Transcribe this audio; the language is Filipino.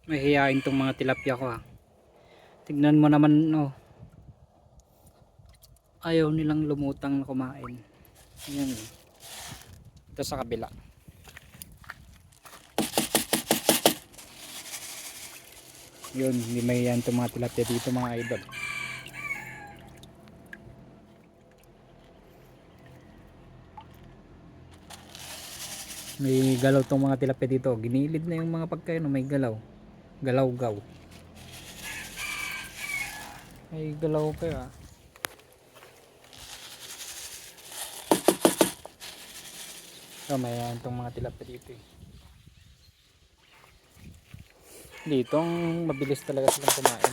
Mahihain tong mga tilapia ko ha. Tignan mo naman oh. Ayaw nilang lumutang na kumain. Ayan. Ito sa kabila. Yun, hindi mahihain tong mga tilapia dito mga idol. May galaw tong mga tilapia dito. Ginilid na yung mga pagkain, may galaw. Galaw-gaw. May galaw pa ah. So, may itong mga tilapia dito eh. Dito ang mabilis talaga silang kumain.